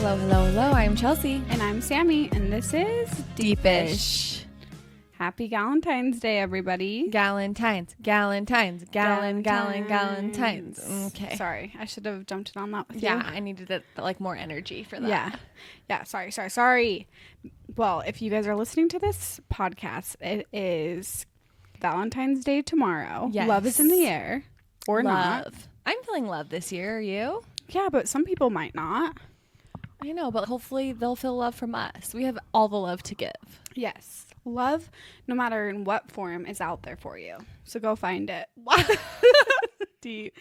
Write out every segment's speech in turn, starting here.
Hello. I'm Chelsey. And I'm Sammy, and this is Deepish. Happy Galentine's Day, everybody. Galentines. Galentines. Okay. Sorry, I should have jumped in on that with Yeah, you. I needed more energy for that. Yeah. Sorry. Well, if you guys are listening to this podcast, it is Valentine's Day tomorrow. Yes. Love is in the air. Or not. I'm feeling love this year. Are you? Yeah, but some people might not. I know, but hopefully they'll feel love from us. We have all the love to give. Yes. Love, no matter in what form, is out there for you. So go find it. Deep.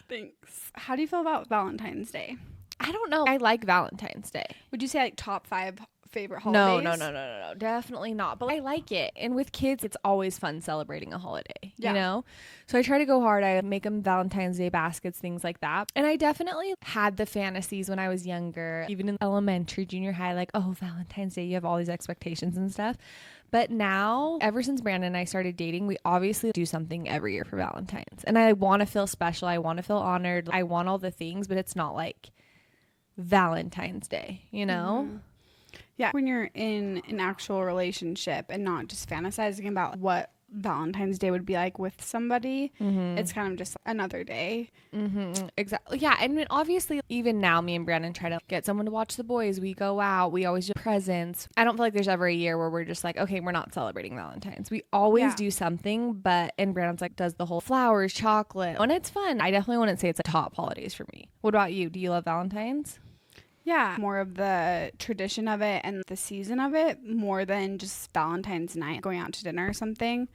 Thanks. How do you feel about Valentine's Day? I don't know. I like Valentine's Day. Would you say like top 5 favorite holidays? No. Definitely not. But I like it. And with kids, it's always fun celebrating a holiday, you know? So I try to go hard. I make them Valentine's Day baskets, things like that. And I definitely had the fantasies when I was younger, even in elementary, junior high, like, oh, Valentine's Day, you have all these expectations and stuff. But now, ever since Brandon and I started dating, we obviously do something every year for Valentine's. And I want to feel special. I want to feel honored. I want all the things, but it's not like Valentine's Day, you know? Mm-hmm. Yeah, when you're in an actual relationship and not just fantasizing about what Valentine's Day would be like with somebody, it's kind of just another day. Exactly. Yeah, and obviously, even now, me and Brandon try to get someone to watch the boys. We go out. We always do presents. I don't feel like there's ever a year where we're just like, okay, we're not celebrating Valentine's. We always do something, and Brandon's like, does the whole flowers, chocolate, and it's fun. I definitely wouldn't say it's a top holidays for me. What about you? Do you love Valentine's? Yeah, more of the tradition of it and the season of it more than just Valentine's night, going out to dinner or something.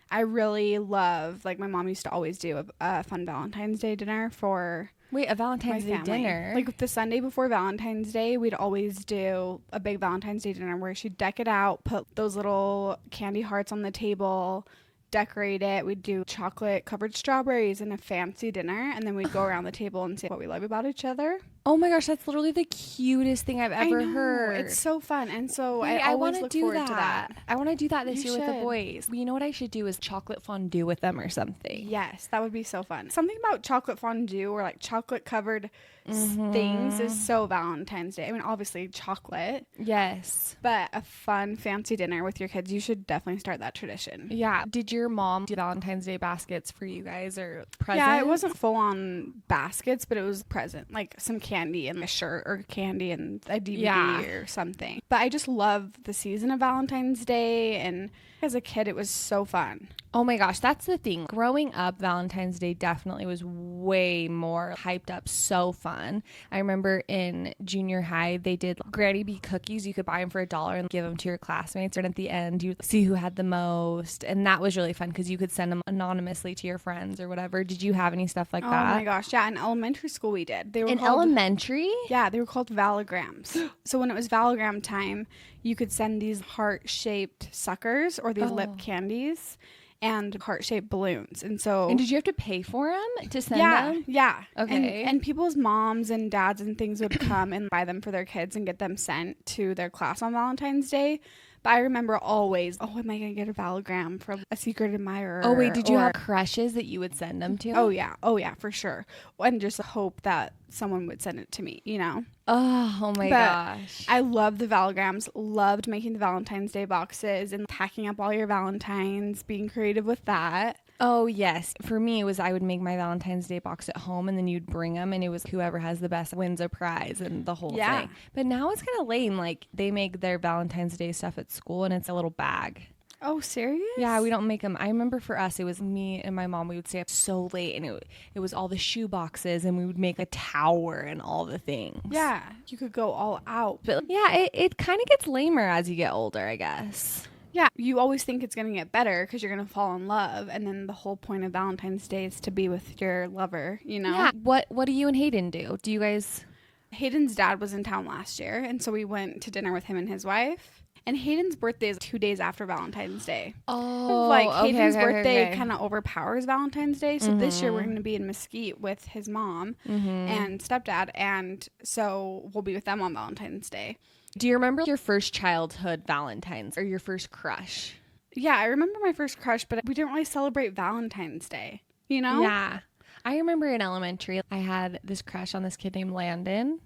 I really love, like my mom used to always do a fun Valentine's Day dinner for a Valentine's Day dinner? Like the Sunday before Valentine's Day, we'd always do a big Valentine's Day dinner where she'd deck it out, put those little candy hearts on the table, decorate it. We'd do chocolate covered strawberries and a fancy dinner, and then we'd go around the table and say what we love about each other. Oh my gosh, that's literally the cutest thing I've ever heard. It's so fun. And so I always look forward to that. I want to do that this year with the boys. You know what I should do is chocolate fondue with them or something. Yes, that would be so fun. Something about chocolate fondue or like chocolate covered things is so Valentine's Day. I mean, obviously chocolate. Yes. But a fun, fancy dinner with your kids, you should definitely start that tradition. Yeah. Did your mom do Valentine's Day baskets for you guys or presents? Yeah, it wasn't full on baskets, but it was present, like some candy and a shirt or candy and a DVD or something. But I just love the season of Valentine's Day, and as a kid it was so fun. Oh my gosh, that's the thing. Growing up, Valentine's Day definitely was way more hyped up, so fun. I remember in junior high, they did Granny Bee cookies. You could buy them for $1 and give them to your classmates. And at the end, you'd see who had the most. And that was really fun because you could send them anonymously to your friends or whatever. Did you have any stuff like that? Oh my gosh, yeah. In elementary school, we did. They were elementary? Yeah, they were called Valograms. So when it was Valogram time, you could send these heart-shaped suckers or these lip candies and heart-shaped balloons. And did you have to pay for them to send them? Yeah. Okay. And people's moms and dads and things would come and buy them for their kids and get them sent to their class on Valentine's Day. But I remember always, am I going to get a Valogram from a secret admirer? Oh, wait, did you have crushes that you would send them to? Oh, yeah, for sure. And just hope that someone would send it to me, you know? Oh my gosh. I love the Valograms, loved making the Valentine's Day boxes and packing up all your Valentines, being creative with that. Oh, yes. For me, it was I would make my Valentine's Day box at home and then you'd bring them and it was whoever has the best wins a prize and the whole thing. But now it's kind of lame. Like they make their Valentine's Day stuff at school and it's a little bag. Oh, serious? Yeah, we don't make them. I remember for us, it was me and my mom. We would stay up so late and it was all the shoe boxes and we would make a tower and all the things. Yeah, you could go all out. But yeah, it kind of gets lamer as you get older, I guess. Yeah, you always think it's going to get better because you're going to fall in love. And then the whole point of Valentine's Day is to be with your lover, you know? Yeah. What do you and Hayden do? Do you guys... Hayden's dad was in town last year. And so we went to dinner with him and his wife. And Hayden's birthday is 2 days after Valentine's Day. Oh, Hayden's birthday kind of overpowers Valentine's Day. So this year we're going to be in Mesquite with his mom and stepdad. And so we'll be with them on Valentine's Day. Do you remember your first childhood Valentine's or your first crush? Yeah, I remember my first crush, but we didn't really celebrate Valentine's Day, you know? Yeah. I remember in elementary, I had this crush on this kid named Landon.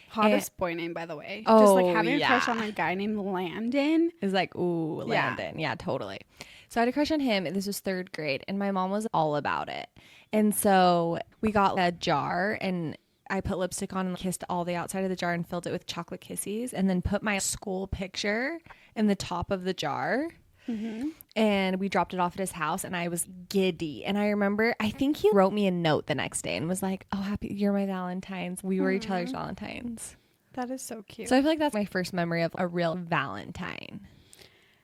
Hottest boy name, by the way. Oh, just like having a crush yeah. on a guy named Landon. Is like, ooh, Landon. Yeah, totally. So I had a crush on him. This was 3rd grade, and my mom was all about it. And so we got a jar, and I put lipstick on and kissed all the outside of the jar and filled it with chocolate kissies, and then put my school picture in the top of the jar. And we dropped it off at his house, and I was giddy. And I remember, I think he wrote me a note the next day and was like, oh, happy, you're my Valentines. We were each other's Valentines. That is so cute. So I feel like that's my first memory of a real Valentine.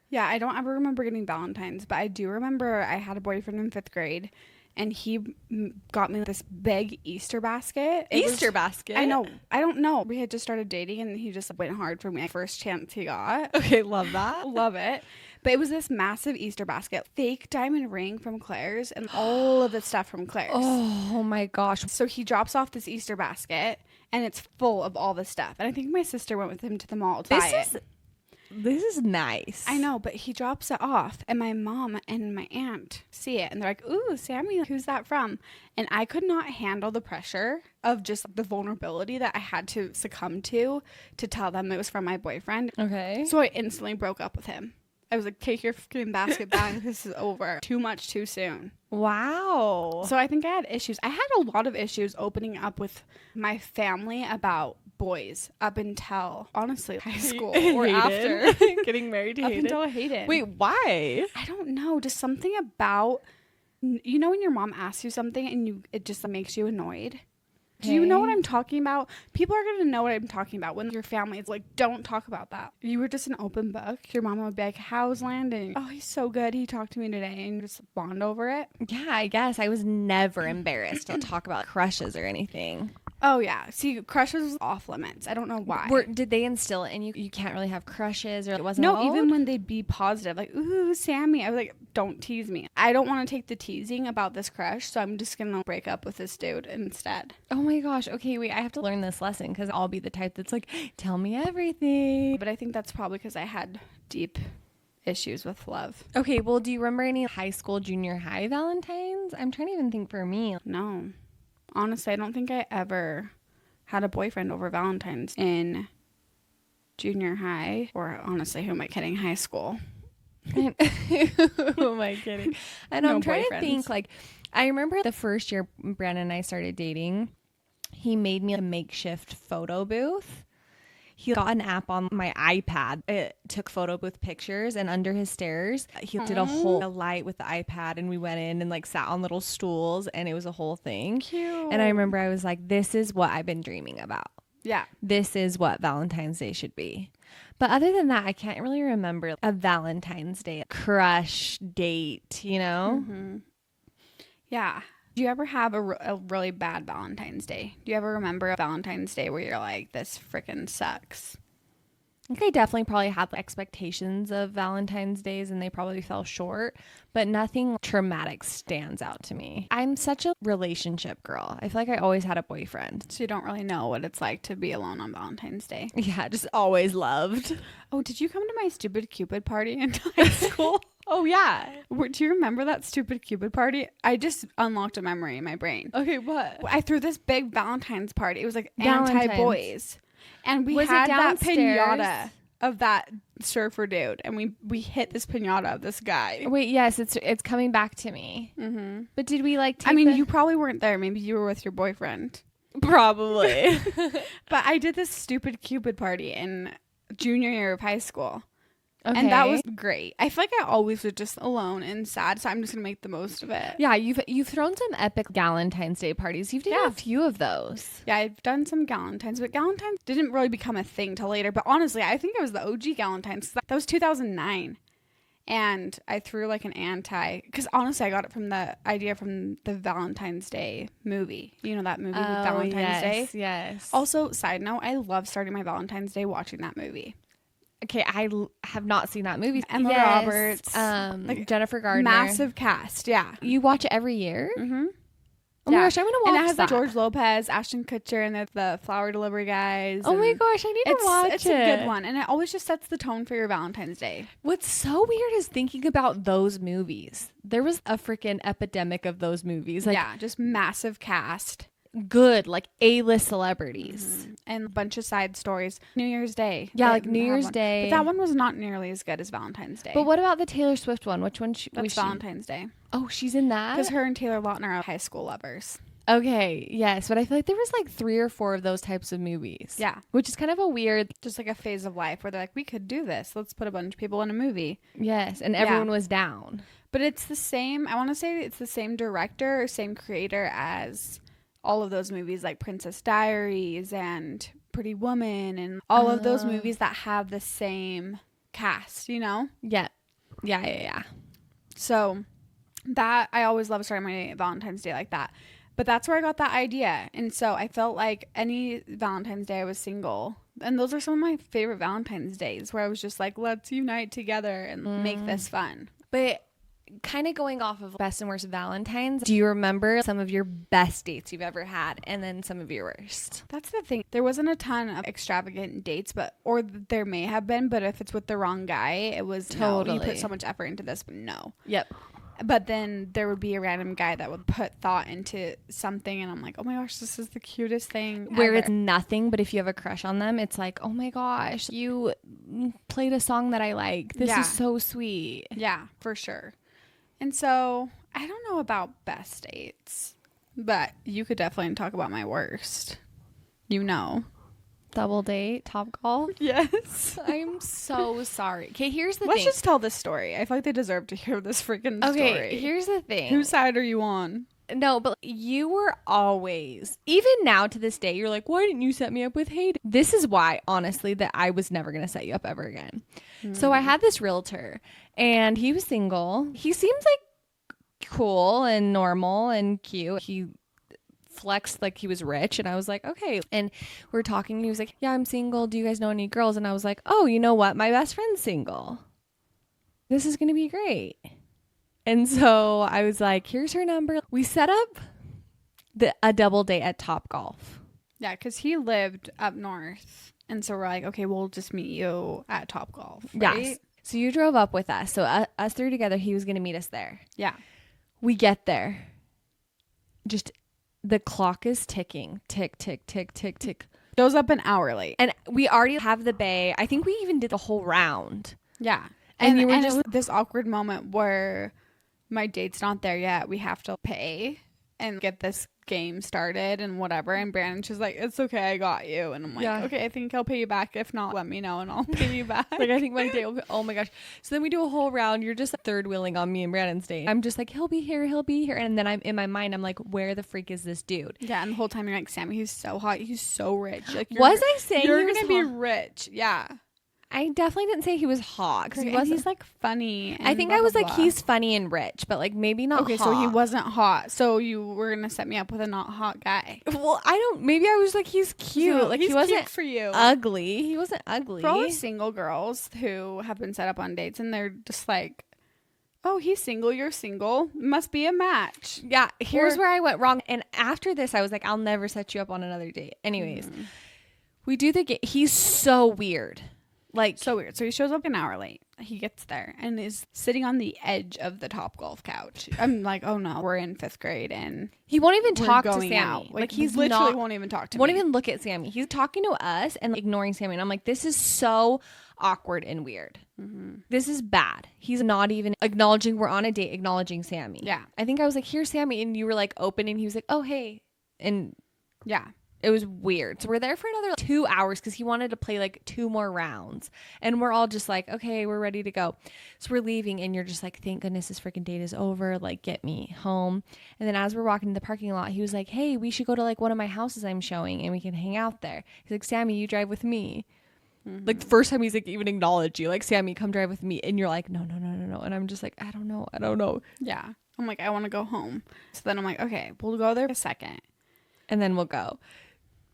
Yeah, I don't ever remember getting Valentines, but I do remember I had a boyfriend in 5th grade, and he got me this big Easter basket. Basket? I know. I don't know. We had just started dating, and he just went hard for me. First chance he got. Okay, love that. Love it. But it was this massive Easter basket, fake diamond ring from Claire's, and all of the stuff from Claire's. Oh my gosh. So he drops off this Easter basket, and it's full of all the stuff. And I think my sister went with him to the mall to buy it. This is nice. I know, but he drops it off, and my mom and my aunt see it, and they're like, ooh, Sammy, who's that from? And I could not handle the pressure of just the vulnerability that I had to succumb to tell them it was from my boyfriend. Okay. So I instantly broke up with him. I was like, take your fucking basket back. This is over. Too much too soon. Wow. So I think I had issues. I had a lot of issues opening up with my family about boys up until, honestly, high school or after. Getting married to up Hayden? until I hated. Wait, why? I don't know. Just something about, you know when your mom asks you something and it just makes you annoyed? Do you know what I'm talking about? People are going to know what I'm talking about when your family is like, don't talk about that. You were just an open book. Your mama would be like, how's Landon? Oh, he's so good. He talked to me today, and just bond over it. Yeah, I guess. I was never embarrassed to talk about crushes or anything. Oh, yeah. See, crushes was off limits. I don't know why. Did they instill it in you? You can't really have crushes, or it wasn't No, allowed? even when they'd be positive, like, ooh, Sammy. I was like, don't tease me. I don't want to take the teasing about this crush, so I'm just going to break up with this dude instead. Oh my gosh. Okay, wait, I have to learn this lesson because I'll be the type that's like, tell me everything. But I think that's probably because I had deep issues with love. Okay, well, do you remember any high school, junior high Valentines? I'm trying to even think for me. No. Honestly, I don't think I ever had a boyfriend over Valentine's in junior high, or honestly, who am I kidding, high school. Who am I kidding? I know, I'm trying to think, like, I remember the first year Brandon and I started dating, he made me a makeshift photo booth. He got an app on my iPad. It took photo booth pictures, and under his stairs, he did a whole light with the iPad, and we went in and like sat on little stools, and it was a whole thing. Cute. And I remember I was like, this is what I've been dreaming about. Yeah. This is what Valentine's Day should be. But other than that, I can't really remember a Valentine's Day crush date, you know? Mm-hmm. Yeah. Do you ever have a really bad Valentine's Day? Do you ever remember a Valentine's Day where you're like, this freaking sucks? I think I definitely probably had expectations of Valentine's Days, and they probably fell short, but nothing traumatic stands out to me. I'm such a relationship girl. I feel like I always had a boyfriend. So you don't really know what it's like to be alone on Valentine's Day. Yeah, just always loved. Oh, did you come to my stupid Cupid party in high school? Oh, yeah. Do you remember that stupid Cupid party? I just unlocked a memory in my brain. Okay, what? I threw this big Valentine's party. It was like Valentine's. Anti-boys. And we Was it had that downstairs? pinata of that surfer dude. And we hit this pinata of this guy. Wait, yes, it's coming back to me. Mm-hmm. But did we like take you probably weren't there. Maybe you were with your boyfriend. Probably. But I did this stupid Cupid party in junior year of high school. Okay. And that was great. I feel like I always was just alone and sad, so I'm just gonna make the most of it. Yeah, you've thrown some epic Galentine's Day parties. You've done a few of those. Yeah, I've done some Galentines, but Galentines didn't really become a thing till later. But honestly, I think it was the OG Galentines. That was 2009. And I threw like an because honestly, I got it from the idea from the Valentine's Day movie. You know that movie with Valentine's Day? Yes. Also, side note, I love starting my Valentine's Day watching that movie. Okay, I have not seen that movie. Emma Roberts, like Jennifer Gardner. Massive cast, yeah. You watch it every year? Mm-hmm. Oh my gosh, I'm gonna watch that. And it has like George Lopez, Ashton Kutcher, and the flower delivery guys. Oh my gosh, I need to watch it. It's a good one, and it always just sets the tone for your Valentine's Day. What's so weird is thinking about those movies. There was a freaking epidemic of those movies. Like, yeah, just massive cast. good, like A-list celebrities. And a bunch of side stories. New Year's Day. Yeah, like New Year's Day. But that one was not nearly as good as Valentine's Day. But what about the Taylor Swift one? Which one That's Valentine's Day. Oh, she's in that? Because her and Taylor Lautner are high school lovers. Okay, yes. But I feel like there was like 3 or 4 of those types of movies. Yeah. Which is kind of a weird... Just like a phase of life where they're like, we could do this. Let's put a bunch of people in a movie. Yes, and everyone was down. But it's the same... I want to say it's the same director or same creator as all of those movies like Princess Diaries and Pretty Woman and all of those movies that have the same cast, you know? Yeah. Yeah. So that... I always love starting my Valentine's Day like that. But that's where I got that idea. And so I felt like any Valentine's Day I was single. And those are some of my favorite Valentine's days where I was just like, let's unite together and make this fun. But kind of going off of best and worst Valentines, do you remember some of your best dates you've ever had and then some of your worst? That's the thing. There wasn't a ton of extravagant dates, or there may have been, but if it's with the wrong guy, it was totally. No, you put so much effort into this, but no. Yep. But then there would be a random guy that would put thought into something, and I'm like, oh my gosh, this is the cutest thing where ever. It's nothing, but if you have a crush on them, it's like, oh my gosh, you played a song that I like. This is so sweet. Yeah, for sure. And so I don't know about best dates, but you could definitely talk about my worst. You know. Double date, Topgolf. Yes. I'm so sorry. Okay, here's the Let's thing. Let's just tell this story. I feel like they deserve to hear this freaking story. Okay, here's the thing. Whose side are you on? No, but you were always, even now to this day, you're like, why didn't you set me up with Hayden? This is why, honestly, that I was never going to set you up ever again. So I had this realtor and he was single. He seems like cool and normal and cute. He flexed like he was rich and I was like, okay. And we were talking and he was like, yeah, I'm single. Do you guys know any girls? And I was like, oh, you know what? My best friend's single. This is going to be great. And so I was like, here's her number. We set up a double date at Topgolf. Yeah, because he lived up north. And so we're like, okay, we'll just meet you at Topgolf. Right? Yes. So you drove up with us. So us 3 together, he was going to meet us there. Yeah. We get there. Just the clock is ticking. Tick, tick, tick, tick, tick. Goes up an hour late. And we already have the bay. I think we even did the whole round. Yeah. And you were just this awkward moment where my date's not there yet. We have to pay and get this game started and whatever. And Brandon's just like, it's okay, I got you. And I'm like, okay, I think I'll pay you back. If not, let me know and I'll pay you back. Like, I think my date will be, oh my gosh. So then we do a whole round. You're just third wheeling on me and Brandon's date. I'm just like, he'll be here. And then I'm in my mind, I'm like, where the freak is this dude? Yeah. And the whole time you're like, Sammy, he's so hot. He's so rich. Like, was I saying you're going to be rich? Yeah. I definitely didn't say he was hot because he's like funny. And I think I was like, he's funny and rich, but like maybe not hot. So he wasn't hot. So you were going to set me up with a not hot guy. Well, maybe I was like, he's cute. So like he wasn't cute for you. Ugly. He wasn't ugly. For all the single girls who have been set up on dates and they're just like, oh, he's single, you're single. Must be a match. Yeah. Here's where I went wrong. And after this, I was like, I'll never set you up on another date. Anyways, we do the game. He's so weird. Like, so weird. So he shows up an hour late. He gets there and is sitting on the edge of the Topgolf couch. I'm like, oh no, we're in 5th grade and he won't even talk to Sammy. Out. Like he's literally won't even talk to me. Won't even look at Sammy. He's talking to us and ignoring Sammy. And I'm like, this is so awkward and weird. This is bad. He's not even acknowledging we're on a date, acknowledging Sammy. Yeah. I think I was like, here's Sammy. And you were like open and he was like, oh, hey. And yeah. It was weird. So we're there for another 2 hours because he wanted to play like 2 more rounds. And we're all just like, okay, we're ready to go. So we're leaving and you're just like, thank goodness this freaking date is over. Like, get me home. And then as we're walking to the parking lot, he was like, hey, we should go to like one of my houses I'm showing and we can hang out there. He's like, Sammy, you drive with me. Like the first time he's like even acknowledged you. Like, Sammy, come drive with me. And you're like, no. And I'm just like, I don't know. Yeah. I'm like, I want to go home. So then I'm like, okay, we'll go there a second. And then we'll go.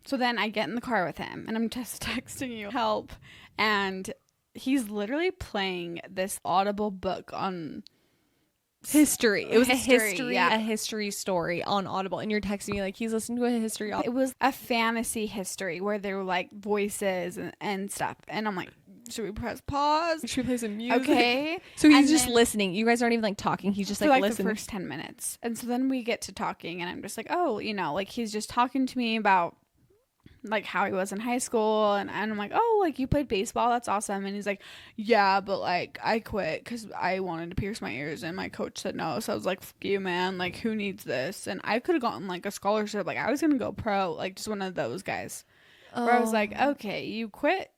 So then I get in the car with him and I'm just texting you help. And he's literally playing this Audible book on history. It was a history story on Audible. And you're texting me like he's listening to a history. It was a fantasy history where there were like voices and stuff. And I'm like, Should we press pause? Should we play some music? Okay. So he's just listening. You guys aren't even like talking. He's just for like the listening. first 10 minutes. And so then we get to talking and I'm just like, oh, you know, like he's just talking to me about like how he was in high school. And I'm like, oh, like you played baseball. That's awesome. And he's like, yeah, but like I quit because I wanted to pierce my ears and my coach said no. So I was like, fuck you, man. Like who needs this? And I could have gotten like a scholarship. Like I was going to go pro, like just one of those guys. Where I was like, okay, you quit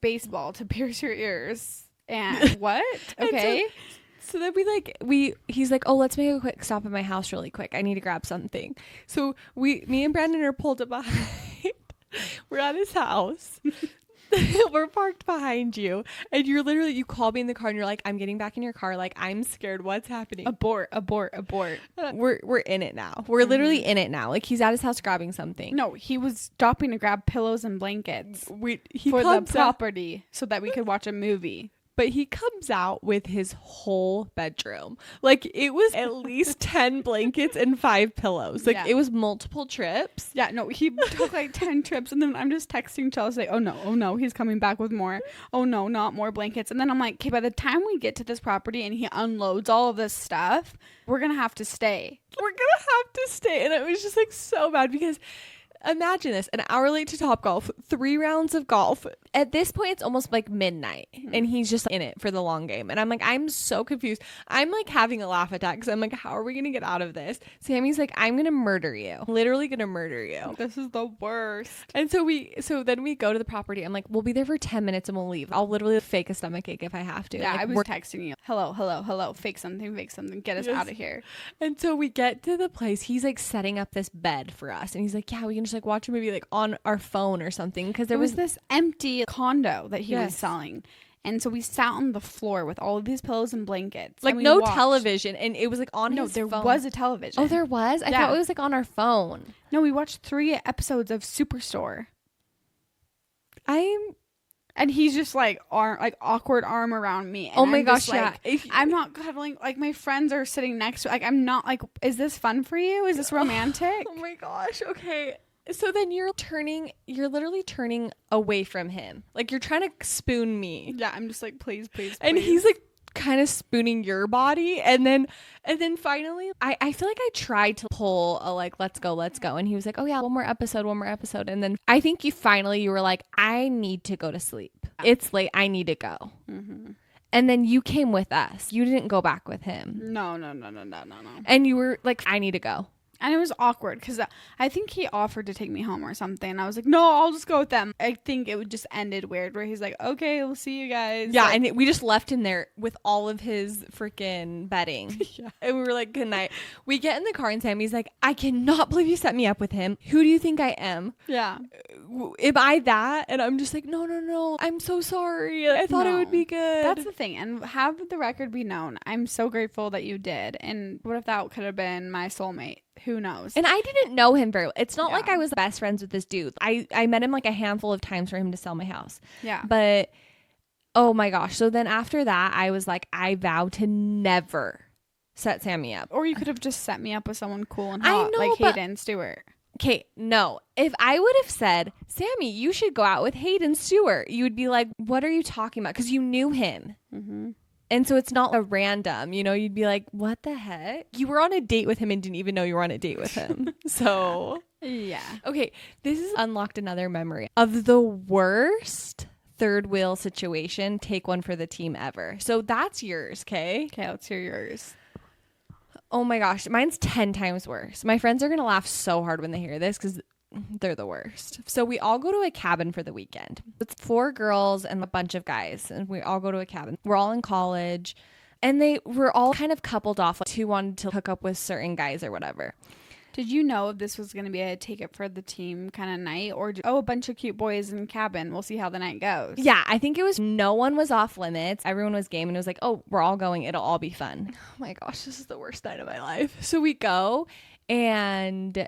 baseball to pierce your ears and what? Okay. And so then he's like, oh, let's make a quick stop at my house really quick. I need to grab something. So me and Brandon are pulled up behind. We're at his house. We're parked behind you. And you call me in the car and you're like, I'm getting back in your car. Like, I'm scared. What's happening? Abort. We're in it now. We're literally in it now. Like he's at his house grabbing something. No, he was stopping to grab pillows and blankets He for the property so that we could watch a movie. But he comes out with his whole bedroom. Like it was at least 10 blankets and 5 pillows. Like it was multiple trips. Yeah, no, he took like 10 trips and then I'm just texting Chelsey, like, oh no, he's coming back with more. Oh no, not more blankets. And then I'm like, okay, by the time we get to this property and he unloads all of this stuff, we're going to have to stay. And it was just like so bad because imagine this, an hour late to Topgolf, 3 rounds of golf. At this point, it's almost like midnight and he's just in it for the long game. And I'm like, I'm so confused. I'm like having a laugh attack because I'm like, how are we going to get out of this? Sammy's like, I'm going to murder you. Literally going to murder you. This is the worst. And so then we go to the property. I'm like, we'll be there for 10 minutes and we'll leave. I'll literally fake a stomachache if I have to. Yeah, like, I was texting you. Hello. Fake something. Get us out of here. And so we get to the place. He's like setting up this bed for us. And he's like, yeah, we can just like watch a movie like on our phone or something. Because there was this empty condo that he was selling. And so we sat on the floor with all of these pillows and blankets. Like no television. And it was like on his phone. No, there was a television. Oh, there was? I thought it was like on our phone. No, we watched 3 episodes of Superstore. And he's just like awkward arm around me. And oh my gosh, like, I'm not cuddling. Like my friends are sitting next to. Like I'm not like. Is this fun for you? Is this romantic? Oh my gosh. Okay. So then you're literally turning away from him. Like you're trying to spoon me. Yeah, I'm just like, please. And he's like kind of spooning your body. And then finally, I feel like I tried to pull a like, let's go. And he was like, oh yeah, one more episode. And then I think you were like, I need to go to sleep. It's late. I need to go. Mm-hmm. And then you came with us. You didn't go back with him. No. And you were like, I need to go. And it was awkward because I think he offered to take me home or something. And I was like, no, I'll just go with them. I think it would just ended weird where he's like, okay, we'll see you guys. Yeah, like, and we just left him there with all of his freaking bedding. Yeah. And we were like, good night. We get in the car and Sammy's like, I cannot believe you set me up with him. Who do you think I am? Yeah. Am I that? And I'm just like, no. I'm so sorry. I thought it would be good. That's the thing. And have the record be known. I'm so grateful that you did. And what if that could have been my soulmate? Who knows? And I didn't know him very well. It's not like I was best friends with this dude. I met him like a handful of times for him to sell my house. Yeah. But, oh my gosh. So then after that, I was like, I vow to never set Sammy up. Or you could have just set me up with someone cool and hot, like Hayden Stewart. Okay, no. If I would have said, Sammy, you should go out with Hayden Stewart, you would be like, what are you talking about? Because you knew him. Mm-hmm. And so it's not a random, you'd be like, what the heck? You were on a date with him and didn't even know you were on a date with him. So, yeah. Okay, this has unlocked another memory of the worst third wheel situation. Take one for the team ever. So that's yours, okay? Okay, let's hear yours. Oh my gosh, mine's 10 times worse. My friends are going to laugh so hard when they hear this because they're the worst. So we all go to a cabin for the weekend. It's 4 girls and a bunch of guys, and we all go to a cabin. We're all in college, and they were all kind of coupled off. Like 2 wanted to hook up with certain guys or whatever. Did you know this was going to be a take it for the team kind of night, or a bunch of cute boys in cabin? We'll see how the night goes. Yeah, I think it was no one was off limits. Everyone was game, and it was like, oh, we're all going. It'll all be fun. Oh my gosh, this is the worst night of my life. So we go, and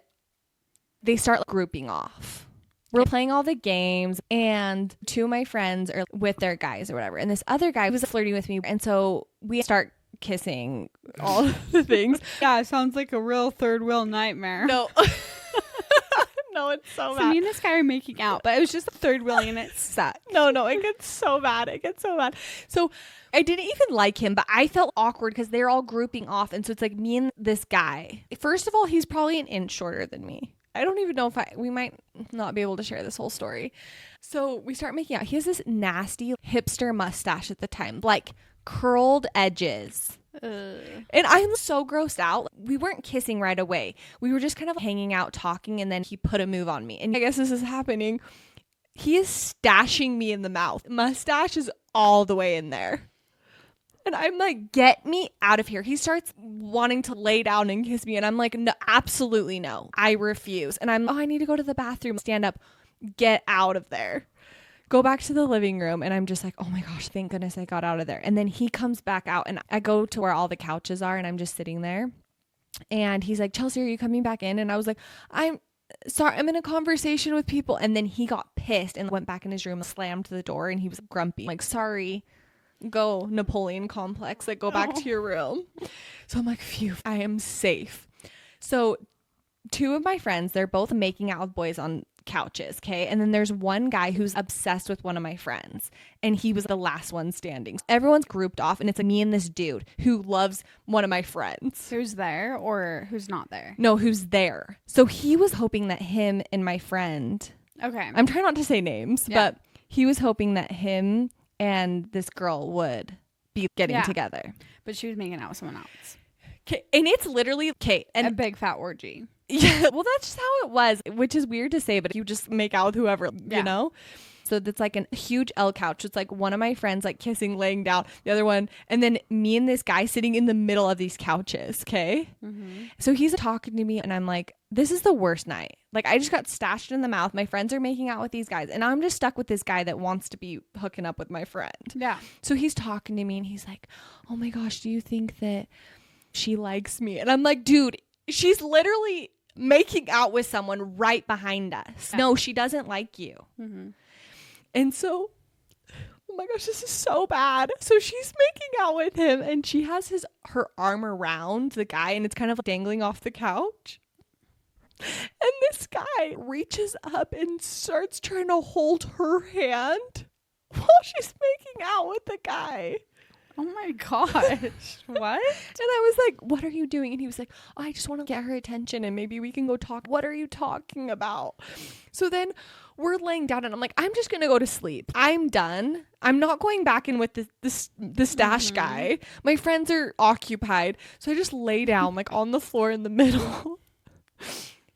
they start grouping off. We're playing all the games, and 2 of my friends are with their guys or whatever. And this other guy was flirting with me. And so we start kissing, all the things. Yeah, it sounds like a real third wheel nightmare. No. No, it's so So bad. me and this guy are making out, but it was just the third wheeling and it sucked. No, it gets so bad. It gets so bad. So I didn't even like him, but I felt awkward because they're all grouping off. And so it's like me and this guy. First of all, he's probably an inch shorter than me. I don't even know if we might not be able to share this whole story. So we start making out. He has this nasty hipster mustache at the time, like curled edges. And I'm so grossed out. We weren't kissing right away. We were just kind of hanging out, talking, and then he put a move on me. And I guess this is happening. He is stashing me in the mouth. Mustache is all the way in there. And I'm like, get me out of here. He starts wanting to lay down and kiss me. And I'm like, no, absolutely no. I refuse. And I need to go to the bathroom. Stand up. Get out of there. Go back to the living room. And I'm just like, oh my gosh, thank goodness I got out of there. And then he comes back out and I go to where all the couches are and I'm just sitting there. And he's like, Chelsey, are you coming back in? And I was like, I'm sorry, I'm in a conversation with people. And then he got pissed and went back in his room, slammed the door, and he was grumpy. I'm like, sorry, go Napoleon complex, like go back to your room. So I'm like, phew, I am safe. So 2 of my friends, they're both making out with boys on couches, okay? And then there's one guy who's obsessed with one of my friends, and he was the last one standing. Everyone's grouped off, and it's me and this dude who loves one of my friends. Who's there or who's not there? No, who's there. So he was hoping that him and my friend, Okay, I'm trying not to say names, but he was hoping that him and this girl would be getting together. but she was making out with someone else. Okay, and it's literally and a big fat orgy. Yeah, well, that's just how it was, which is weird to say, but you just make out with whoever, you know? So that's like a huge L couch. It's like one of my friends like kissing, laying down, the other one, and then me and this guy sitting in the middle of these couches, okay? So he's talking to me, and I'm like, this is the worst night. Like, I just got stashed in the mouth. My friends are making out with these guys, and I'm just stuck with this guy that wants to be hooking up with my friend. Yeah. So he's talking to me, and he's like, oh my gosh, do you think that she likes me? And I'm like, dude, she's literally making out with someone right behind us. No, she doesn't like you. And so, oh my gosh, this is so bad. So she's making out with him, and she has her arm around the guy, and it's kind of dangling off the couch. And this guy reaches up and starts trying to hold her hand while she's making out with the guy. Oh my gosh. What? And I was like, what are you doing? And he was like, oh, I just want to get her attention and maybe we can go talk. What are you talking about? So then we're laying down and I'm like, I'm just going to go to sleep. I'm done. I'm not going back in with the stash guy. My friends are occupied. So I just lay down like on the floor in the middle.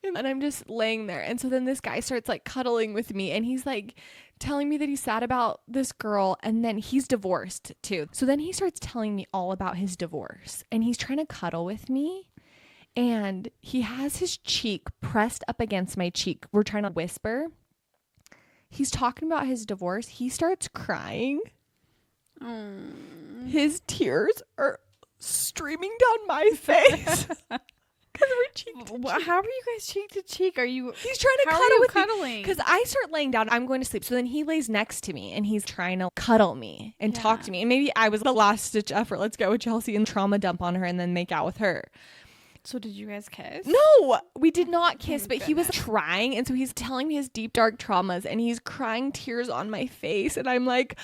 And I'm just laying there. And so then this guy starts like cuddling with me and he's like telling me that he's sad about this girl, and then he's divorced too. So then he starts telling me all about his divorce, and he's trying to cuddle with me, and he has his cheek pressed up against my cheek. We're trying to whisper. He's talking about his divorce. He starts crying. His tears are streaming down my face. We're cheek to cheek. How are you guys cheek to cheek? He's trying to cuddle with me because I start laying down. I'm going to sleep. So then he lays next to me and he's trying to cuddle me and talk to me. And maybe I was the last ditch effort. Let's go with Chelsey and trauma dump on her and then make out with her. So did you guys kiss? No, we did not kiss, but he was trying. And so he's telling me his deep, dark traumas and he's crying tears on my face. And I'm like,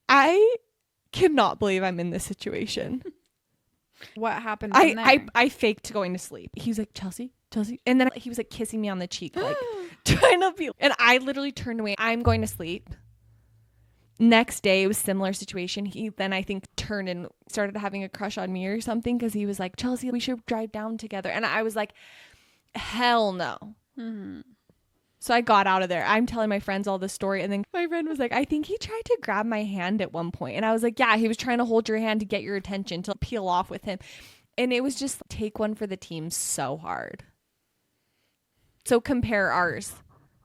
I cannot believe I'm in this situation. What happened from there? I faked going to sleep. He was like, Chelsey. And then he was like kissing me on the cheek, like trying to be. And I literally turned away. I'm going to sleep. Next day, it was a similar situation. He then, I think, turned and started having a crush on me or something because he was like, Chelsey, we should drive down together. And I was like, hell no. So I got out of there. I'm telling my friends all this story. And then my friend was like, I think he tried to grab my hand at one point. And I was like, yeah, he was trying to hold your hand to get your attention, to peel off with him. And it was just take one for the team so hard. So compare ours.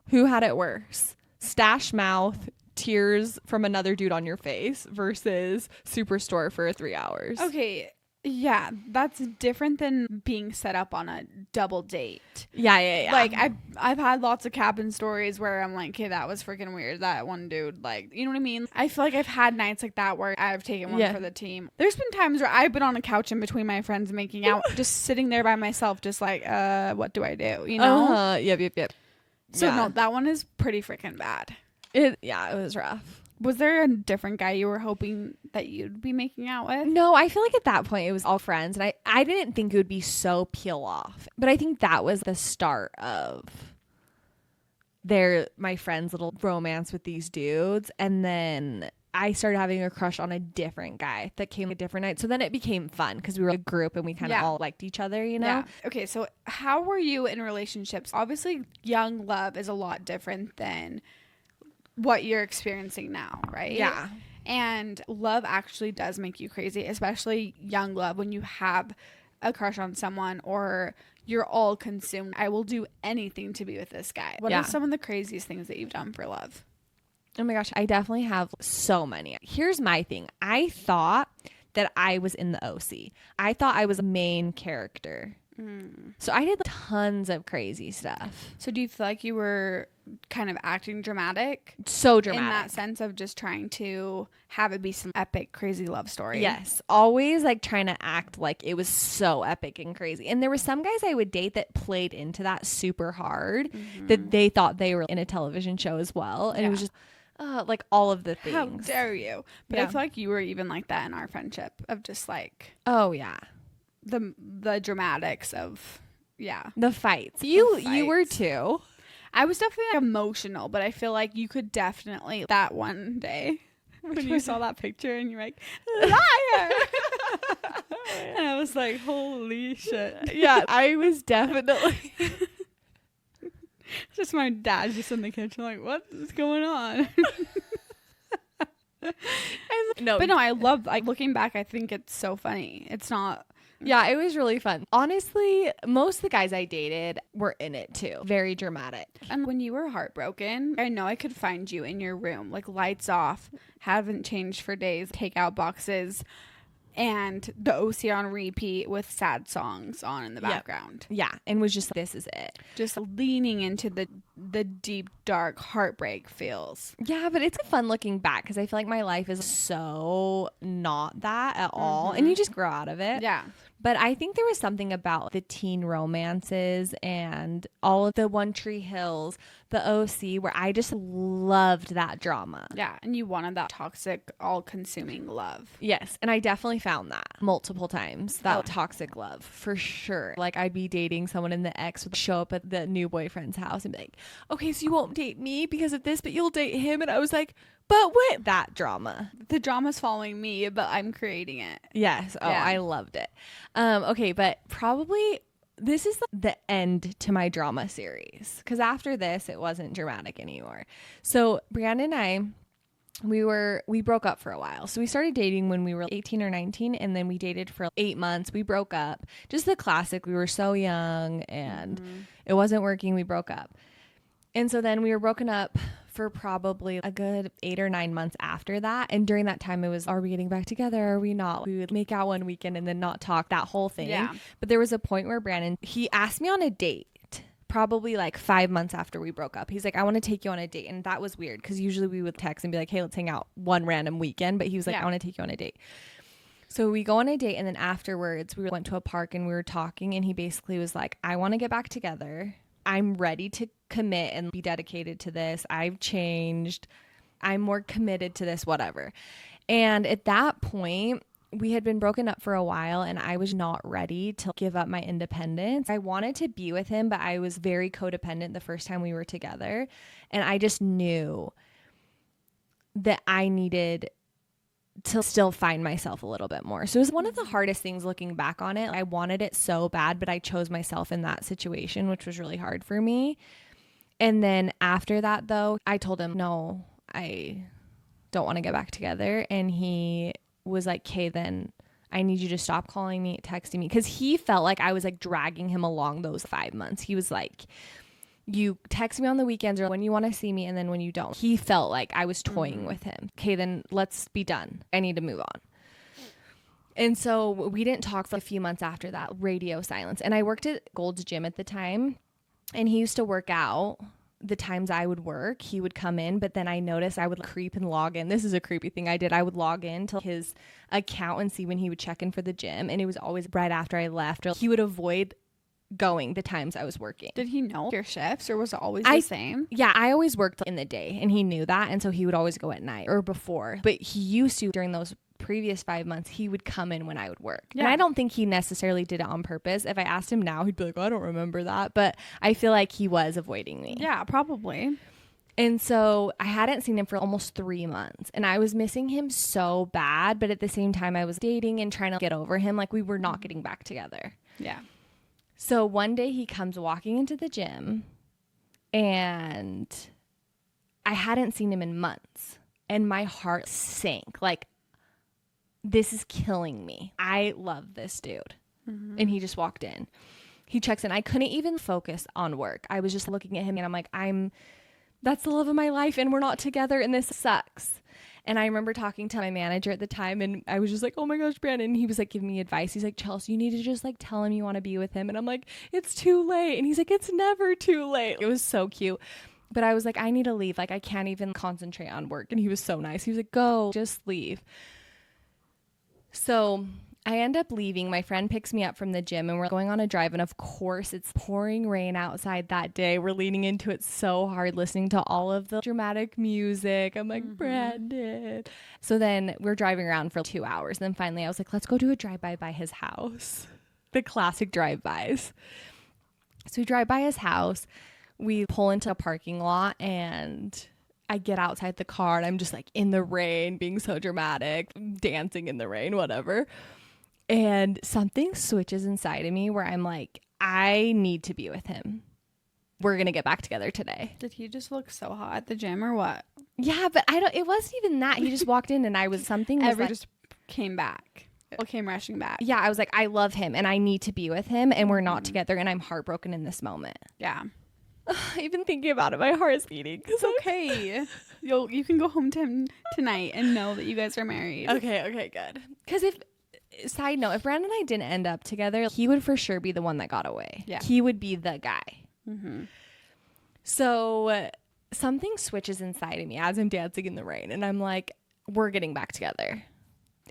Who had it worse? Stash mouth, tears from another dude on your face versus Superstore for 3 hours. Okay. Yeah, that's different than being set up on a double date. Yeah. Like I've had lots of cabin stories where I'm like, okay, that was freaking weird. That one dude, like, you know what I mean? I feel like I've had nights like that where I've taken one for the team. There's been times where I've been on a couch in between my friends making out, just sitting there by myself, just like, what do I do? You know? Yep. So no, that one is pretty freaking bad. It was rough. Was there a different guy you were hoping that you'd be making out with? No, I feel like at that point it was all friends, and I didn't think it would be so peel off. But I think that was the start of my friend's little romance with these dudes, and then I started having a crush on a different guy that came a different night. So then it became fun because we were a group and we kind of all liked each other, you know? Yeah. Okay, so how were you in relationships? Obviously, young love is a lot different than what you're experiencing now, right? Yeah. And love actually does make you crazy, especially young love, when you have a crush on someone or you're all consumed. I will do anything to be with this guy. What are some of the craziest things that you've done for love? Oh my gosh, I definitely have so many. Here's my thing. I thought that I was in the OC. I thought I was a main character. So I did tons of crazy stuff. So do you feel like you were kind of acting dramatic? So dramatic. In that sense of just trying to have it be some epic, crazy love story. Yes. Always like trying to act like it was so epic and crazy. And there were some guys I would date that played into that super hard, that they thought they were in a television show as well. And it was just like all of the things. How dare you? But I feel like you were even like that in our friendship of just like. Oh, yeah. The dramatics of the fights. You were too. I was definitely like, emotional, but I feel like you could definitely that one day when you saw that picture and you're like, liar. And I was like, holy shit. Yeah, I was definitely just my dad's just in the kitchen like, what is going on? But no, I love like looking back. I think it's so funny. It's not. Yeah, it was really fun. Honestly, most of the guys I dated were in it too. Very dramatic. And when you were heartbroken, I know I could find you in your room, like lights off, haven't changed for days, takeout boxes, and the OC on repeat with sad songs on in the background. Yeah, and was just this is it. Just leaning into the deep, dark heartbreak feels. Yeah, but it's fun looking back because I feel like my life is so not that at all. And you just grow out of it. Yeah. But I think there was something about the teen romances and all of the One Tree Hills, the OC, where I just loved that drama. Yeah, and you wanted that toxic, all-consuming love. Yes, and I definitely found that multiple times, that toxic love, for sure. Like, I'd be dating someone and the ex would show up at the new boyfriend's house and be like, okay, so you won't date me because of this, but you'll date him. And I was like, but what? That drama. The drama's following me, but I'm creating it. Yes. Oh, yeah. I loved it. Okay, but probably this is the end to my drama series because after this, it wasn't dramatic anymore. So Brandon and I, we broke up for a while. So we started dating when we were 18 or 19, and then we dated for 8 months. We broke up. Just the classic. We were so young and it wasn't working. We broke up. And so then we were broken up for probably a good 8 or 9 months after that. And during that time, it was, are we getting back together? Are we not? We would make out one weekend and then not talk, that whole thing. Yeah. But there was a point where Brandon, he asked me on a date, probably like 5 months after we broke up. He's like, I want to take you on a date. And that was weird because usually we would text and be like, hey, let's hang out one random weekend. But he was like, I want to take you on a date. So we go on a date, and then afterwards we went to a park and we were talking, and he basically was like, I want to get back together. I'm ready to commit and be dedicated to this. I've changed. I'm more committed to this, whatever. And at that point, we had been broken up for a while, and I was not ready to give up my independence. I wanted to be with him, but I was very codependent the first time we were together. And I just knew that I needed to still find myself a little bit more. So it was one of the hardest things looking back on it. I wanted it so bad, but I chose myself in that situation, which was really hard for me. And then after that, though, I told him, no, I don't want to get back together. And he was like, okay, then I need you to stop calling me, texting me. Because he felt like I was like dragging him along those 5 months. He was like, you text me on the weekends or when you want to see me, and then when you don't. He felt like I was toying with him. Okay, then let's be done. I need to move on. And so we didn't talk for a few months after that. Radio silence. And I worked at Gold's Gym at the time, and he used to work out the times I would work. He would come in, but then I noticed I would creep and log in. This is a creepy thing I did. I would log in to his account and see when he would check in for the gym, and it was always right after I left, or he would avoid going the times I was working. Did he know your shifts, or was it always the same? Yeah, I always worked in the day, and he knew that, and so he would always go at night or before. But he used to, during those previous 5 months, he would come in when I would work. Yeah. And I don't think he necessarily did it on purpose. If I asked him now, he'd be like, I don't remember that. But I feel like he was avoiding me. Yeah, probably. And so I hadn't seen him for almost 3 months, and I was missing him so bad. But at the same time, I was dating and trying to get over him. Like, we were not getting back together. Yeah. So one day he comes walking into the gym, and I hadn't seen him in months, and my heart sank. Like, this is killing me. I love this dude. Mm-hmm. And he just walked in. He checks in. I couldn't even focus on work. I was just looking at him, and I'm like, that's the love of my life, and we're not together, and this sucks. And I remember talking to my manager at the time, and I was just like, oh my gosh, Brandon. And he was like giving me advice. He's like, Chelsey, you need to just like tell him you want to be with him. And I'm like, it's too late. And he's like, it's never too late. It was so cute. But I was like, I need to leave. Like, I can't even concentrate on work. And he was so nice. He was like, go, just leave. So I end up leaving. My friend picks me up from the gym, and we're going on a drive. And of course, it's pouring rain outside that day. We're leaning into it so hard, listening to all of the dramatic music. I'm like, Brandon. So then we're driving around for 2 hours. And then finally I was like, let's go do a drive-by by his house. The classic drive-bys. So we drive by his house. We pull into a parking lot, and I get outside the car, and I'm just like in the rain, being so dramatic, dancing in the rain, whatever. And something switches inside of me where I'm like, I need to be with him. We're going to get back together today. Did he just look so hot at the gym or what? Yeah, but it wasn't even that. He just walked in, and I was just came back. It came rushing back. Yeah, I was like, I love him, and I need to be with him, and we're not together, and I'm heartbroken in this moment. Yeah. Even thinking about it, my heart is beating. It's okay. You can go home to him tonight and know that you guys are married. Okay, good. Because side note, if Brandon and I didn't end up together, he would for sure be the one that got away. Yeah. He would be the guy. Mm-hmm. So something switches inside of me as I'm dancing in the rain, and I'm like, we're getting back together.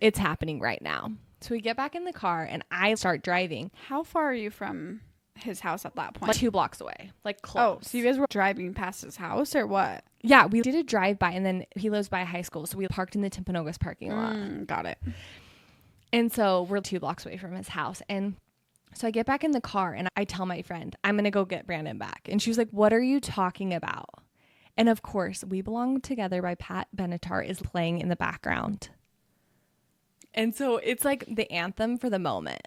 It's happening right now. So we get back in the car, and I start driving. How far are you from his house at that point? Like 2 blocks away, like close. Oh, so you guys were driving past his house or what? Yeah, we did a drive-by, and then he lives by a high school, so we parked in the Timpanogos parking lot. Got it. And so we're 2 blocks away from his house. And so I get back in the car, and I tell my friend, I'm going to go get Brandon back. And she was like, what are you talking about? And of course, We Belong Together by Pat Benatar is playing in the background. And so it's like the anthem for the moment.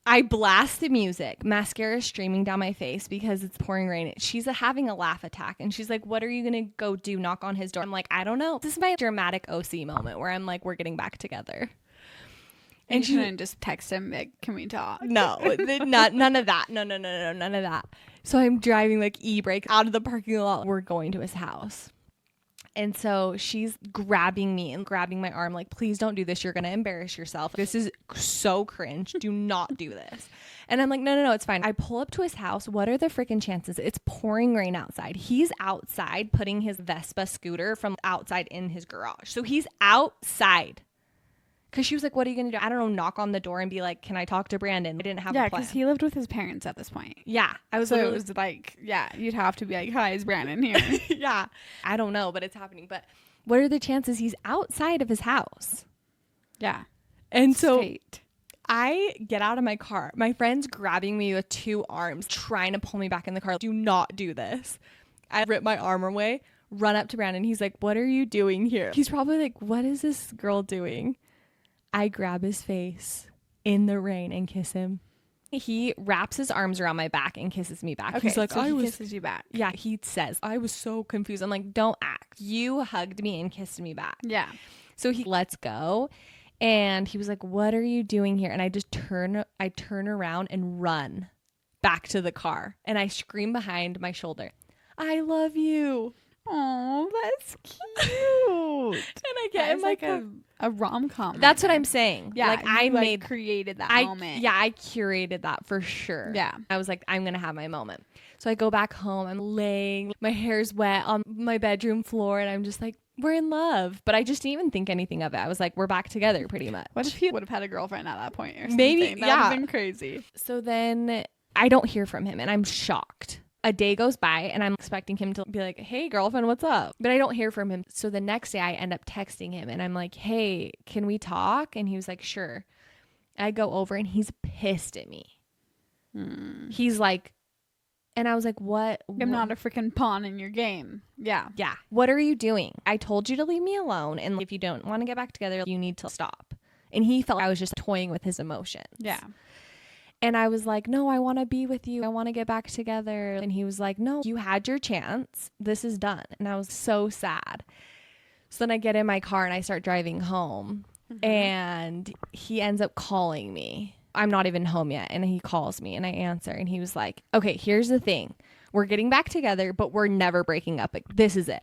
I blast the music, mascara streaming down my face because it's pouring rain. She's having a laugh attack, and she's like, what are you going to go do? Knock on his door? I'm like, I don't know. This is my dramatic OC moment where I'm like, we're getting back together. And she didn't just text him, like, can we talk? No, none of that. No, none of that. So I'm driving like e-brake out of the parking lot. We're going to his house. And so she's grabbing me and grabbing my arm like, please don't do this. You're going to embarrass yourself. This is so cringe. Do not do this. And I'm like, no, it's fine. I pull up to his house. What are the freaking chances? It's pouring rain outside. He's outside putting his Vespa scooter from outside in his garage. So he's outside. Because she was like, what are you going to do? I don't know, knock on the door and be like, can I talk to Brandon? I didn't have a plan. Yeah, because he lived with his parents at this point. Yeah. It was like, yeah, you'd have to be like, hi, is Brandon here? Yeah. I don't know, but it's happening. But what are the chances he's outside of his house? Yeah. And so I get out of my car. My friend's grabbing me with 2 arms, trying to pull me back in the car. Do not do this. I rip my arm away, run up to Brandon. He's like, what are you doing here? He's probably like, what is this girl doing? I grab his face in the rain and kiss him. He wraps his arms around my back and kisses me back. Okay, he's like, so he kisses you back. Yeah, he says, I was so confused. I'm like, don't act. You hugged me and kissed me back. Yeah. So he lets go, and he was like, what are you doing here? And I just turn around and run back to the car. And I scream behind my shoulder, I love you. Oh, that's cute. And I get in like a rom-com. That's what I'm saying. Yeah, like I created that moment. Yeah, I curated that for sure. Yeah. I was like, I'm going to have my moment. So I go back home. I'm laying, my hair's wet on my bedroom floor, and I'm just like, we're in love. But I just didn't even think anything of it. I was like, we're back together pretty much. What if he would have had a girlfriend at that point or something? Maybe, That would have been crazy. So then I don't hear from him and I'm shocked. A day goes by and I'm expecting him to be like, hey, girlfriend, what's up? But I don't hear from him. So the next day I end up texting him and I'm like, hey, can we talk? And he was like, sure. I go over and he's pissed at me. He's like, and I was like, what? I'm not a freaking pawn in your game. Yeah. Yeah. What are you doing? I told you to leave me alone. And if you don't want to get back together, you need to stop. And he felt I was just toying with his emotions. Yeah. And I was like, no, I want to be with you. I want to get back together. And he was like, no, you had your chance. This is done. And I was so sad. So then I get in my car and I start driving home. And he ends up calling me. I'm not even home yet. And he calls me and I answer. And he was like, okay, here's the thing. We're getting back together, but we're never breaking up. This is it.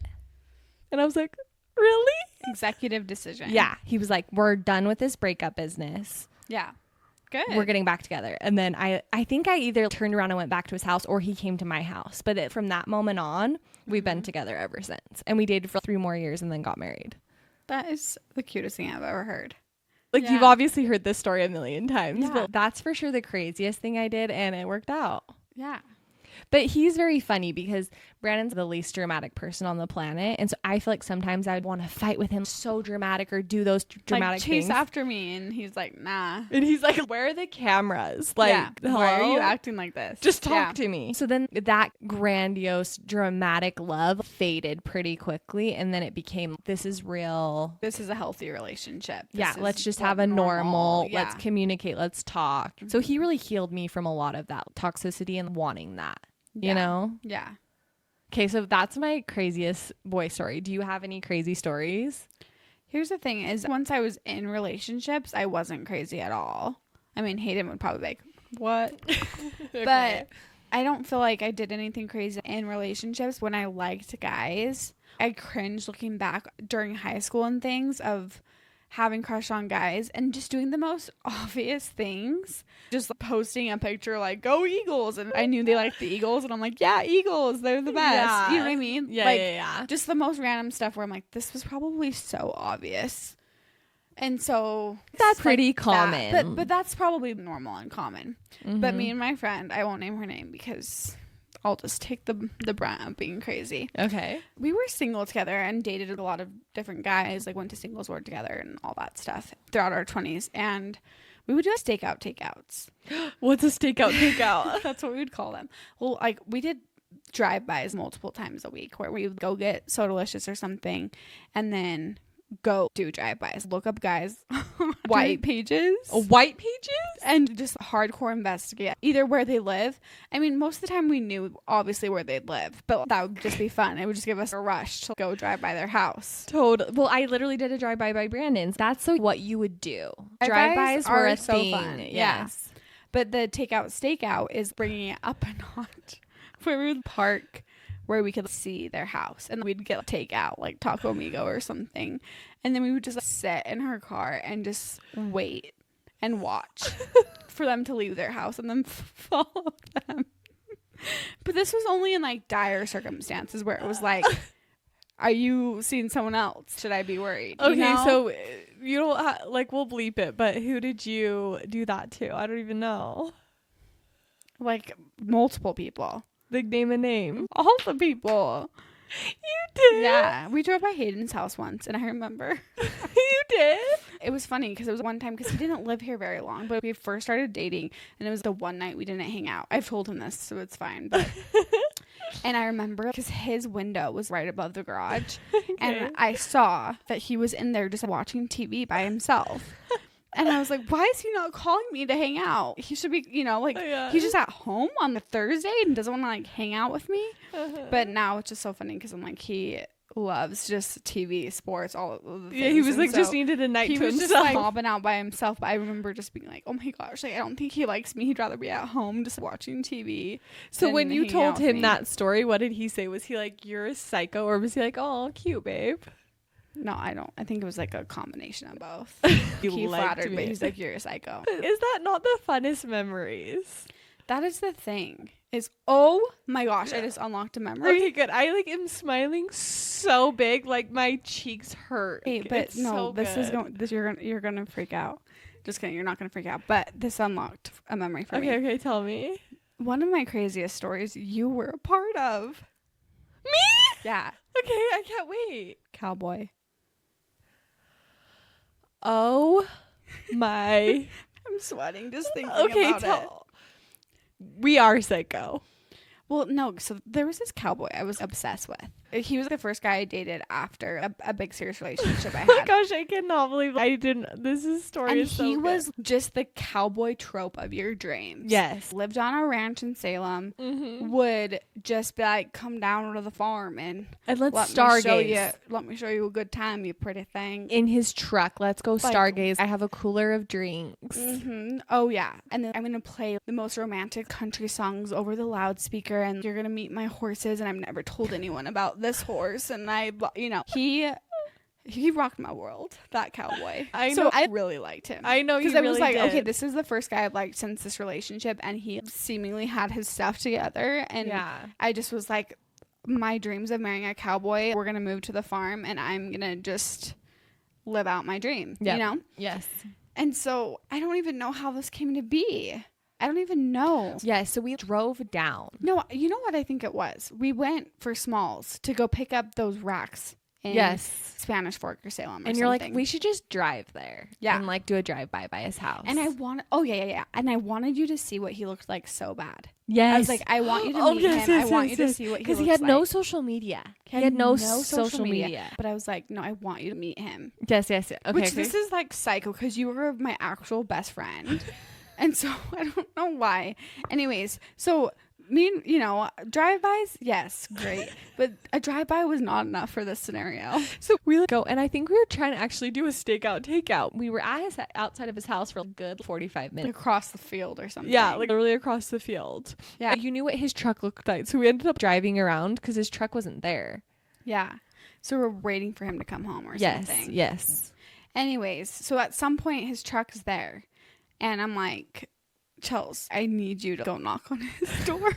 And I was like, really? Executive decision. Yeah. He was like, we're done with this breakup business. Yeah. Good. We're getting back together. And then I think I either turned around and went back to his house or he came to my house. But from that moment on, we've been together ever since. And we dated for 3 more years and then got married. That is the cutest thing I've ever heard. Like, you've obviously heard this story a million times, Yeah. but that's for sure the craziest thing I did, and it worked out. Yeah. But he's very funny because Brandon's the least dramatic person on the planet, and so I feel like sometimes I would want to fight with him so dramatic or do those dramatic like, chase things. after me, and he's like, nah. And he's like, where are the cameras? Like, hello? Why are you acting like this? Just talk to me. So then that grandiose, dramatic love faded pretty quickly. And then it became, this is real. This is a healthy relationship. Let's just have a normal, Yeah. let's communicate, let's talk. So he really healed me from a lot of that toxicity and wanting that, you know? Yeah. Okay, so that's my craziest boy story. Do you have any crazy stories? Here's the thing is, once I was in relationships, I wasn't crazy at all. I mean, Hayden would probably be like, what? Okay. But I don't feel like I did anything crazy in relationships. When I liked guys, I cringed looking back during high school and things of having crush on guys and just doing the most obvious things. Just posting a picture like, go Eagles. And I knew they liked the Eagles. And I'm like, yeah, Eagles. They're the best. Yeah. You know what I mean? Yeah, like, yeah. Just the most random stuff where I'm like, this was probably so obvious. And so That's pretty like common. that. But that's probably normal and common. But me and my friend, I won't name her name because I'll just take the brunt of being crazy. Okay. We were single together and dated a lot of different guys, like went to singles world together and all that stuff throughout our 20s. And we would do stakeout takeouts. What's a stakeout takeout? That's what we would call them. Well, like we did drive-bys multiple times a week where we would go get Sodalicious or something and then go do drive-bys. Look up guys white pages. White pages? And just hardcore investigate either where they live. I mean, most of the time we knew obviously where they'd live, but that would just be fun. It would just give us a rush to go drive by their house. Well, I literally did a drive-by by Brandon's. That's what you would do. Drive-bys were a so thing. fun. Yes. Yeah. But the takeout stakeout is bringing it up a notch where we would park where we could see their house and we'd get takeout like Taco Amigo or something. And then we would just sit in her car and just wait and watch for them to leave their house and then follow them. But this was only in like dire circumstances where it was like, are you seeing someone else? Should I be worried? Okay, you know? so you don't like, we'll bleep it, but who did you do that to? I don't even know. Like multiple people. Like, name a name. All the people. You did? Yeah. We drove by Hayden's house once and I remember. You did? It was funny because it was one time because he didn't live here very long, but we first started dating and it was the one night we didn't hang out. I've told him this, so it's fine. But and I remember because his window was right above the garage and I saw that he was in there just watching TV by himself. And I was like, why is he not calling me to hang out? He should be, you know, like, he's just at home on the Thursday and doesn't want to, like, hang out with me. But now it's just so funny because I'm like, he loves just TV, sports, all of the things. Yeah, he was and like, just needed a night to himself. He was just, like, mobbing out by himself. But I remember just being like, oh, my gosh, like, I don't think he likes me. He'd rather be at home just watching TV. So when you told him that story, what did he say? Was he like, you're a psycho? Or was he like, oh, cute, babe? No, I don't. I think it was like a combination of both. He flattered me. He's like, you're a psycho. Is that not the funnest memories? That is the thing. is, oh my gosh, I just unlocked a memory. Okay, good. I like am smiling so big, like my cheeks hurt. Hey, but it's no, so this is good. you're gonna freak out. Just kidding, you're not gonna freak out. But this unlocked a memory for me. Okay, tell me. One of my craziest stories you were a part of. Me? Yeah. Okay, I can't wait. Cowboy. Oh my. I'm sweating just thinking about it. We are psycho. Well, no, so there was this cowboy I was obsessed with. He was the first guy I dated after a big serious relationship I had. Oh my gosh, I cannot believe I didn't. This story and is so he good. was just the cowboy trope of your dreams. Yes. Lived on a ranch in Salem. Mm-hmm. Would just be like, come down to the farm and let's let stargaze. Let me show you a good time, you pretty thing. In his truck. Let's go Like, stargaze. I have a cooler of drinks. Mm-hmm. Oh yeah. And then I'm gonna play the most romantic country songs over the loudspeaker, and you're gonna meet my horses, and I've never told anyone about this horse, and he rocked my world, that cowboy. I know. So I really liked him. I know you because I was really like, did. okay, this is the first guy I've liked since this relationship, and he seemingly had his stuff together, and Yeah. I just was like, my dreams of marrying a cowboy, we're gonna move to the farm, and I'm gonna just live out my dream. Yep. You know? Yes. And so I don't even know how this came to be. I don't even know. Yeah, so we drove down. No, you know what I think it was? We went for Smalls to go pick up those racks in Spanish Fork or Salem or and you're something. like, we should just drive there. Yeah. And like do a drive-by by his house. And I want, and I wanted you to see what he looked like so bad. Yes. I was like, I want you to meet him. I want you to see what he looks like. Because he had no social media. He had no social media. But I was like, no, I want you to meet him. Yes. Okay. This is like psycho because you were my actual best friend. And so I don't know why. Anyways, so drive-bys, yes, great. But a drive-by was not enough for this scenario. So we go, and I think we were trying to actually do a stakeout takeout. We were outside of his house for a good 45 minutes. Across the field or something. Yeah, like literally across the field. Yeah. You knew what his truck looked like. So we ended up driving around because his truck wasn't there. Yeah. So we're waiting for him to come home or something. Yes. Anyways, so at some point his truck's there. And I'm like, Chelsey, I need you to go knock on his door.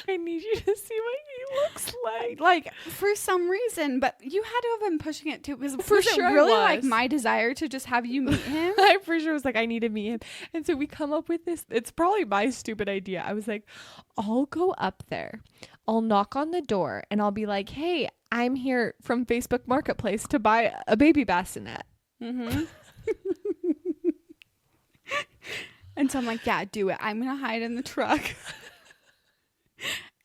I need you to see what he looks like. Like, for some reason, but you had to have been pushing it too. Because For sure it really I was. like my desire to just have you meet him? I for sure was like, I need to meet him. And so we come up with this. It's probably my stupid idea. I was like, I'll go up there. I'll knock on the door and I'll be like, hey, I'm here from Facebook Marketplace to buy a baby bassinet. Mm-hmm. And so I'm like, yeah, do it. I'm going to hide in the truck.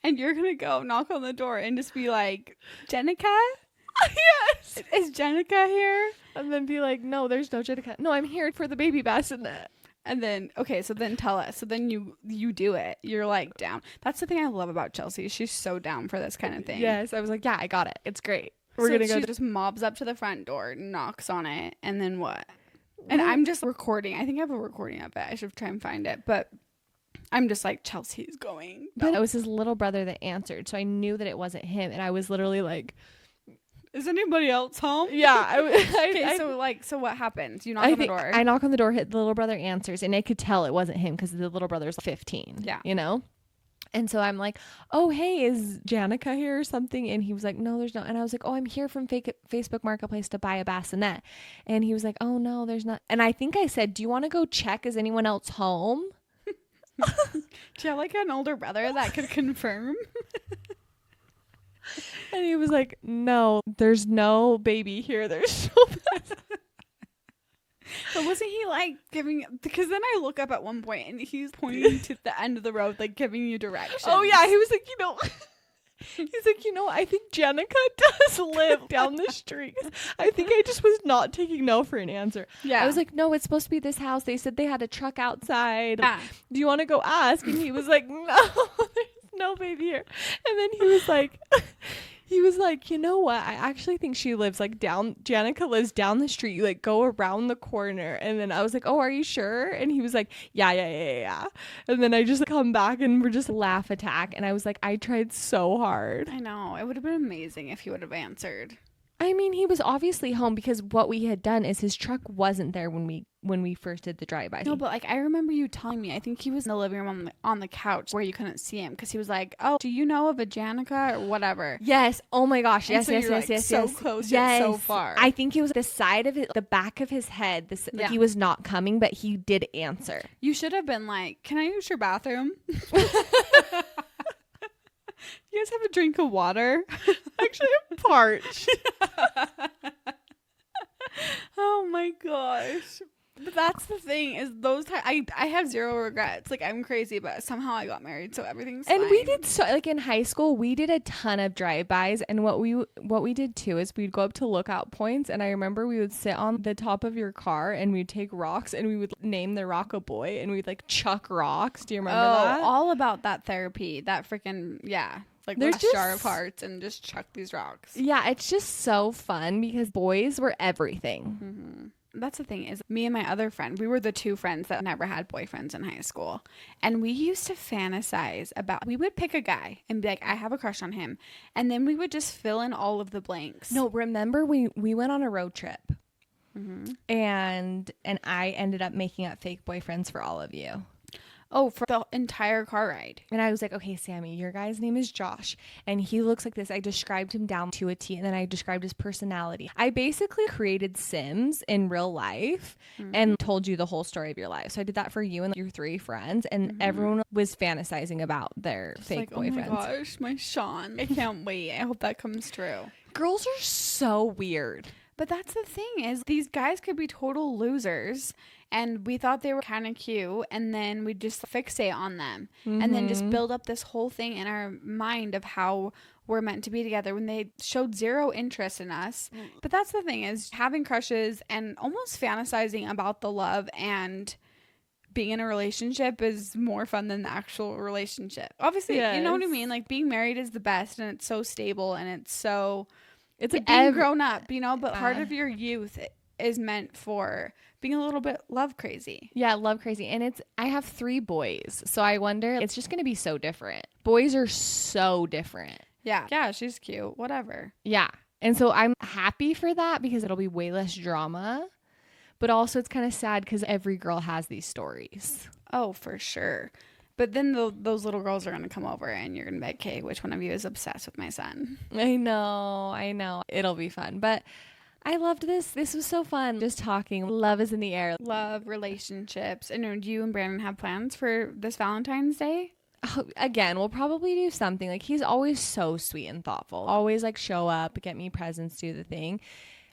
And you're going to go knock on the door and just be like, Jenica? Yes. Is Jenica here? And then be like, no, there's no Jenica. No, I'm here for the baby bassinet. And then, okay, so then tell us. So then you do it. You're like down. That's the thing I love about Chelsey. She's so down for this kind of thing. Yes. I was like, yeah, I got it. It's great. We're going to go. She just mobs up to the front door, knocks on it, and then what? And I'm just recording. I think I have a recording of it. I should try and find it. But I'm just like, Chelsea's going. But it was his little brother that answered. So I knew that it wasn't him. And I was literally like, is anybody else home? Yeah. Okay, so what happens? You knock on the door. I knock on the door, the little brother answers. And I could tell it wasn't him because the little brother's 15. Yeah. You know? And so I'm like, oh, hey, is Jenica here or something? And he was like, no, there's not. And I was like, oh, I'm here from Facebook Marketplace to buy a bassinet. And he was like, oh, no, there's not. And I think I said, do you want to go check? Is anyone else home? Do you have like an older brother that could confirm? And he was like, no, there's no baby here. There's no bassinet. But wasn't he like giving, because then I look up at one point and he's pointing to the end of the road, like giving you directions. Oh yeah, he was like, he's like, I think Jenica does live down the street. I think I just was not taking no for an answer. Yeah. I was like, no, it's supposed to be this house. They said they had a truck outside. Yeah. Do you want to go ask? And he was like, no, there's no baby here. And then he was like, you know what? I actually think she lives like Jenica lives down the street. You like go around the corner. And then I was like, oh, are you sure? And he was like, yeah. And then I just come back and we're just laugh attack. And I was like, I tried so hard. I know. It would have been amazing if he would have answered. I mean, he was obviously home because what we had done is his truck wasn't there when we when we first did the drive-by. No, but like I remember you telling me, I think he was in the living room on the couch where you couldn't see him because he was like, oh, do you know of a Janica or whatever? Yes. Oh my gosh. Yes, so yes, you're yes, like yes, so yes. close yes. yet so far. I think it was the side of the back of his head. Like he was not coming, but he did answer. You should have been like, can I use your bathroom? You guys have a drink of water? Actually, I'm parched. Oh my gosh. But that's the thing is those I have zero regrets. Like I'm crazy, but somehow I got married, so everything's fine. And we did so like in high school, we did a ton of drive-bys, and what we did too is we'd go up to lookout points, and I remember we would sit on the top of your car and we'd take rocks and we would name the rock a boy and we'd like chuck rocks. Do you remember that? All about that therapy. That freaking like There's a jar of hearts and just chuck these rocks. Yeah, it's just so fun because boys were everything. Mm-hmm. That's the thing is me and my other friend, we were the two friends that never had boyfriends in high school. And we used to fantasize about, we would pick a guy and be like, I have a crush on him. And then we would just fill in all of the blanks. No, remember we went on a road trip mm-hmm. and I ended up making up fake boyfriends for all of you. Oh, for the entire car ride. And I was like, okay, Sammy, your guy's name is Josh. And he looks like this. I described him down to a T. And then I described his personality. I basically created Sims in real life and told you the whole story of your life. So I did that for you and your 3 friends. And everyone was fantasizing about their fake boyfriends. Oh my gosh, my Sean. I can't wait. I hope that comes true. Girls are so weird. But that's the thing is these guys could be total losers. And we thought they were kind of cute, and then we just fixate on them, and then just build up this whole thing in our mind of how we're meant to be together when they showed zero interest in us. But that's the thing is having crushes and almost fantasizing about the love and being in a relationship is more fun than the actual relationship. Obviously, You know what I mean? Like being married is the best, and it's so stable, and it's being grown up, you know, but part of your youth is meant for being a little bit love crazy. Yeah, love crazy. And I have 3 boys. So I wonder, it's just going to be so different. Boys are so different. Yeah. Yeah, she's cute. Whatever. Yeah. And so I'm happy for that because it'll be way less drama. But also it's kind of sad because every girl has these stories. Oh, for sure. But then those little girls are going to come over and you're going to be like, okay, which one of you is obsessed with my son? I know. It'll be fun. But I loved this. This was so fun. Just talking. Love is in the air. Love, relationships. And do you and Brandon have plans for this Valentine's Day? Oh, again, we'll probably do something. Like he's always so sweet and thoughtful. Always like show up, get me presents, do the thing.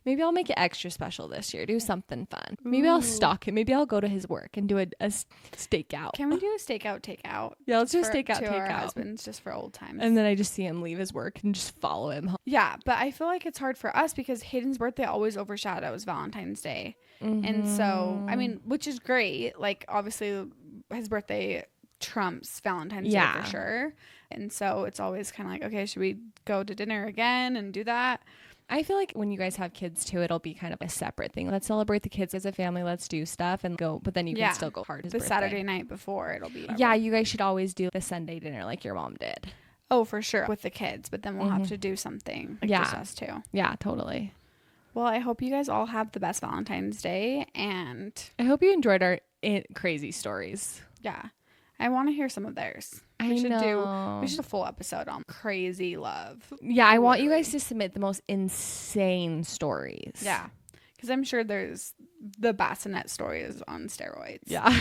Maybe I'll make it extra special this year. Do something fun. Maybe I'll stalk him. Maybe I'll go to his work and do a stakeout. Can we do a stakeout takeout? Yeah, let's do a stakeout takeout. Our takeout. Husbands, just for old times. And then I just see him leave his work and just follow him home. Yeah, but I feel like it's hard for us because Hayden's birthday always overshadows Valentine's Day. And so, I mean, which is great. Like, obviously, his birthday trumps Valentine's Day for sure. And so it's always kind of like, okay, should we go to dinner again and do that? I feel like when you guys have kids too, it'll be kind of a separate thing. Let's celebrate the kids as a family. Let's do stuff and go. But then you can still go hard. The Saturday night before it'll be. Yeah, you guys should always do the Sunday dinner like your mom did. Oh, for sure. With the kids. But then we'll have to do something. Like just us two. Yeah, totally. Well, I hope you guys all have the best Valentine's Day. And I hope you enjoyed our crazy stories. Yeah. I want to hear some of theirs. We should do a full episode on crazy love. Yeah, I want you guys to submit the most insane stories. Yeah, because I'm sure there's the bassinet story is on steroids. Yeah.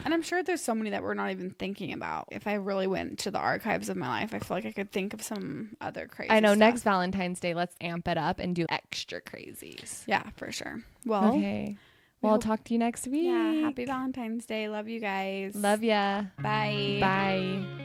And I'm sure there's so many that we're not even thinking about. If I really went to the archives of my life, I feel like I could think of some other crazy I know. stuff. Next Valentine's Day, let's amp it up and do extra crazies. Yeah, for sure. Well, okay. Well, I'll talk to you next week. Yeah, happy Valentine's Day. Love you guys. Love ya. Bye. Bye.